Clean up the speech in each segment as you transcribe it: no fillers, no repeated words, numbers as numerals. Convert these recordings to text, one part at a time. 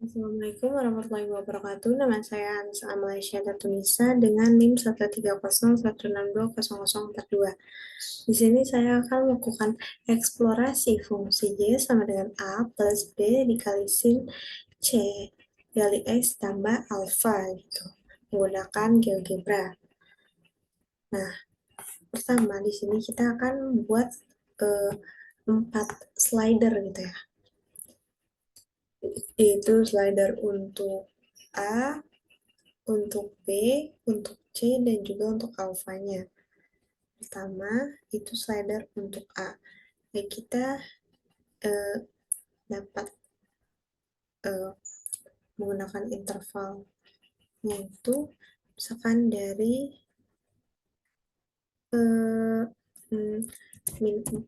Assalamualaikum warahmatullahi wabarakatuh. Nama saya Ansa Amalia Tunisa dengan NIM 13016200042. Di sini saya akan melakukan eksplorasi fungsi Y sama dengan A plus B dikali sin C kali X tambah alfa gitu, menggunakan GeoGebra. Nah, pertama di sini kita akan buat 4 slider gitu ya. Yaitu slider untuk A, untuk B, untuk C, dan juga untuk alfanya. Pertama, itu slider untuk A. Jadi kita eh, dapat menggunakan intervalnya itu misalkan dari min 4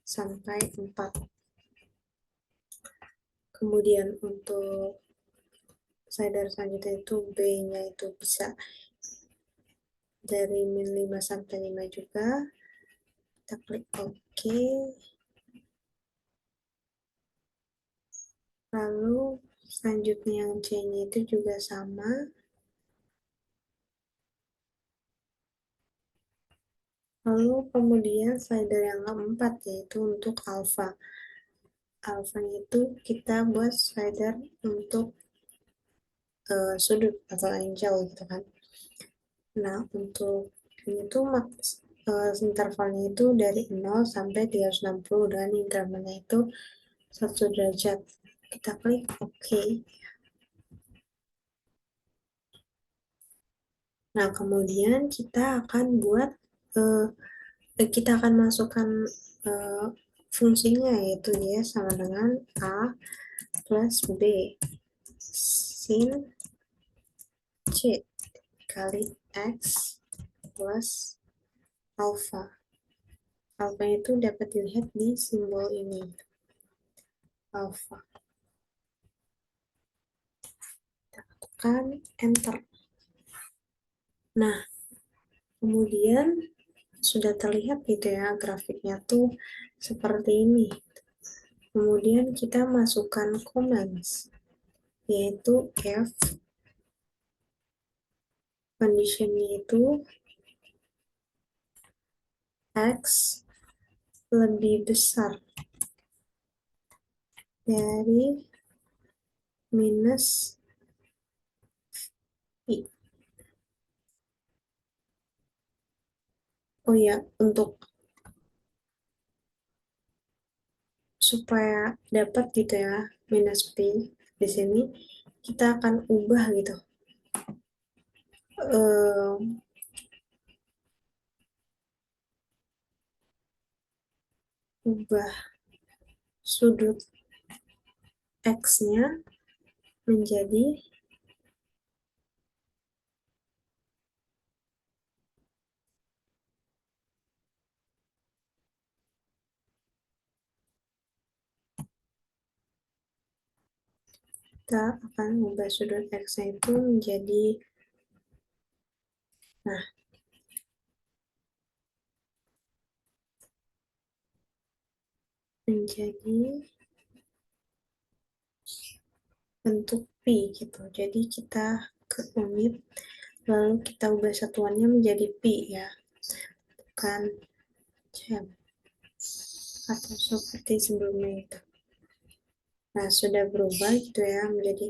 sampai 4. Kemudian untuk slider selanjutnya itu B-nya itu bisa dari min 5 sampai 5 juga. Kita klik OK. Lalu selanjutnya yang C-nya itu juga sama. Lalu kemudian slider yang keempat yaitu untuk alpha. Alpha itu kita buat slider untuk sudut atau angle gitu kan. Nah, untuk ini tuh intervalnya itu dari 0 sampai 360 dan intervalnya itu 1 derajat. Kita klik OK. Nah, kemudian kita akan buat kita akan masukkan fungsinya yaitu Y sama dengan A plus B sin C kali X plus alpha. Alpha itu dapat dilihat di simbol ini. Alpha. Kita tekan enter. Nah, kemudian sudah terlihat gitu ya grafiknya tuh seperti ini. Kemudian kita masukkan comments yaitu F conditionnya itu X lebih besar dari minus I. Oh ya, untuk supaya dapat gitu ya minus P di sini kita akan ubah gitu ubah sudut X-nya menjadi kita akan ubah sudut X-nya itu menjadi nah menjadi bentuk Pi gitu. Jadi kita ke unit lalu kita ubah satuannya menjadi Pi ya, bukan jam atau seperti sebelumnya itu. Nah, sudah berubah gitu ya menjadi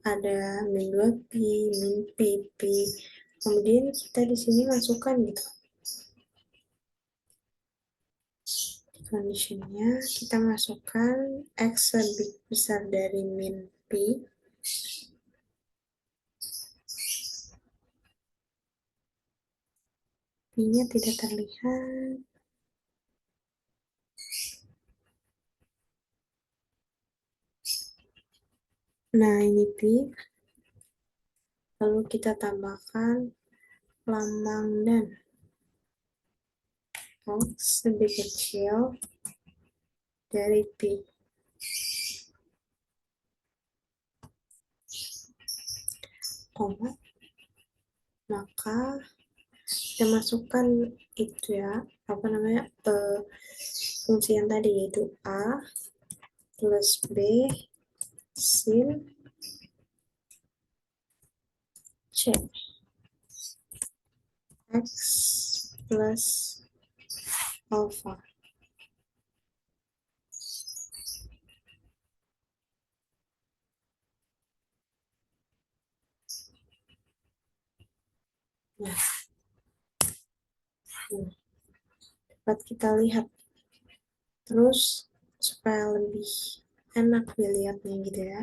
ada min 2 pi, min pi, pi. Kemudian kita di sini masukkan gitu. Conditionnya kita masukkan X lebih besar dari min pi. Pi-nya tidak terlihat. Nah, ini pi. Lalu kita tambahkan lambang dan X lebih kecil dari pi. Koma. Maka kita masukkan itu ya, apa namanya, fungsi yang tadi yaitu A plus B sin C X plus alpha. Nah, dapat kita lihat. Terus, supaya lebih enak dilihatnya gitu ya,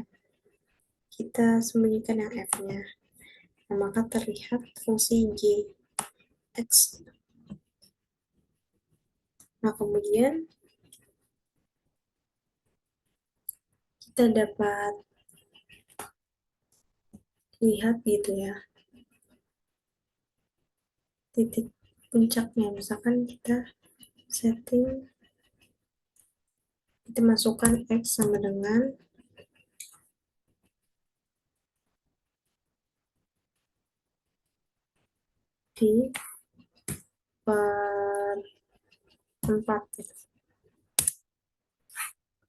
kita sembunyikan yang F-nya. Nah, maka terlihat fungsi G, X. Nah, kemudian kita dapat lihat gitu ya, titik puncaknya. Misalkan kita setting, kita masukkan X sama dengan di per 4 gitu.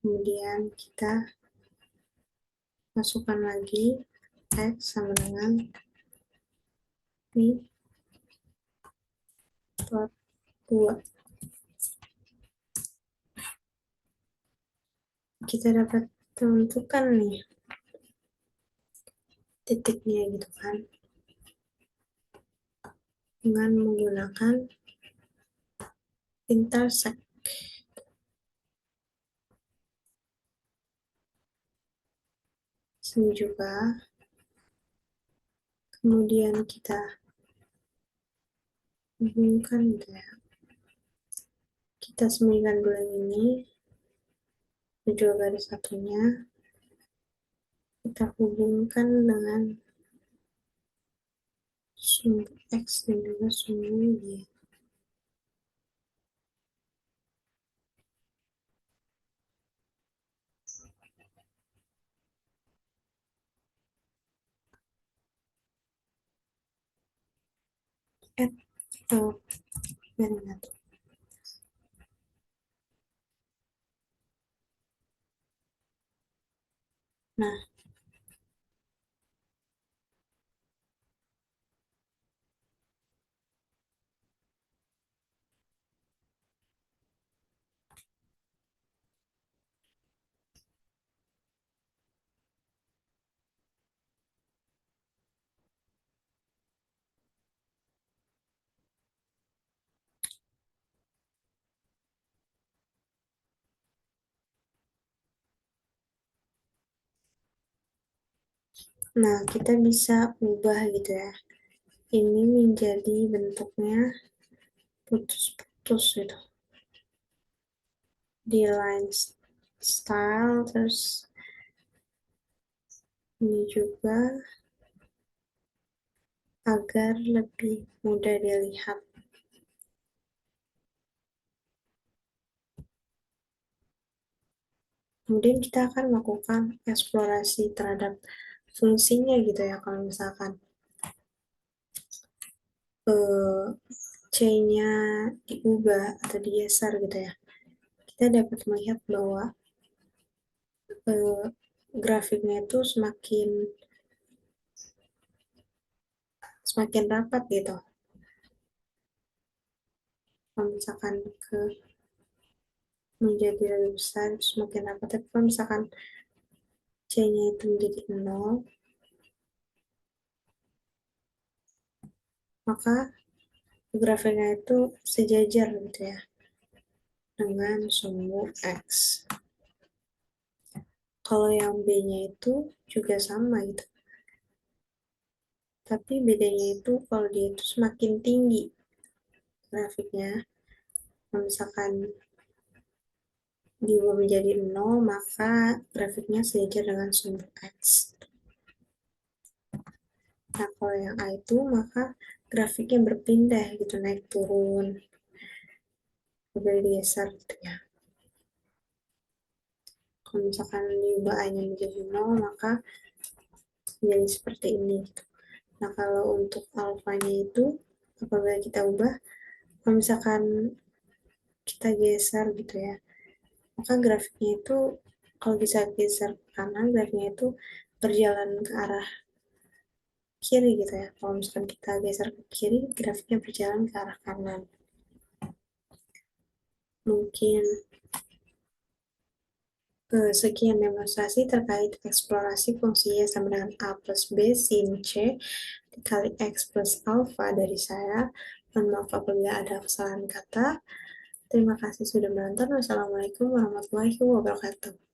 Kemudian kita masukkan lagi X sama dengan di per 2. Kita dapat tentukan nih titiknya gitu kan, dengan menggunakan intersect. Sini juga. Kemudian kita hubungkan gitu ya. Kita sembunyikan dulu yang ini, kedua garis satunya. Kita hubungkan dengan sumbu X dan juga sumbu Y. Oh, benar. Nah, kita bisa ubah gitu ya. Ini menjadi bentuknya putus-putus gitu. Di line style, terus ini juga agar lebih mudah dilihat. Kemudian kita akan melakukan eksplorasi terhadap fungsinya gitu ya. Kalau misalkan C-nya diubah atau digeser gitu ya, kita dapat melihat bahwa grafiknya itu semakin rapat gitu. Kalau misalkan menjadi lebih besar, semakin rapat. Tapi kalau misalkan C-nya itu menjadi 0, maka grafiknya itu sejajar gitu ya dengan sumbu X. Kalau yang B-nya itu juga sama gitu. Tapi bedanya itu kalau dia itu semakin tinggi grafiknya. Kalau misalkan diubah menjadi 0, maka grafiknya sejajar dengan sumbu X. Nah, kalau yang A itu, maka grafiknya berpindah gitu, naik turun, bergeser gitu ya. Kalau misalkan diubah A-nya menjadi 0, maka menjadi seperti ini gitu. Nah, kalau untuk alfanya itu, apabila kita ubah, kalau misalkan kita geser gitu ya, maka grafiknya itu kalau bisa geser ke kanan, grafiknya itu berjalan ke arah kiri gitu ya. Kalau misalkan kita geser ke kiri, grafiknya berjalan ke arah kanan. Mungkin sekian demonstrasi terkait eksplorasi fungsinya sama dengan A plus B sin C dikali X plus alpha dari saya. Mohon maaf apabila ada kesalahan kata. Terima kasih sudah menonton. Wassalamualaikum warahmatullahi wabarakatuh.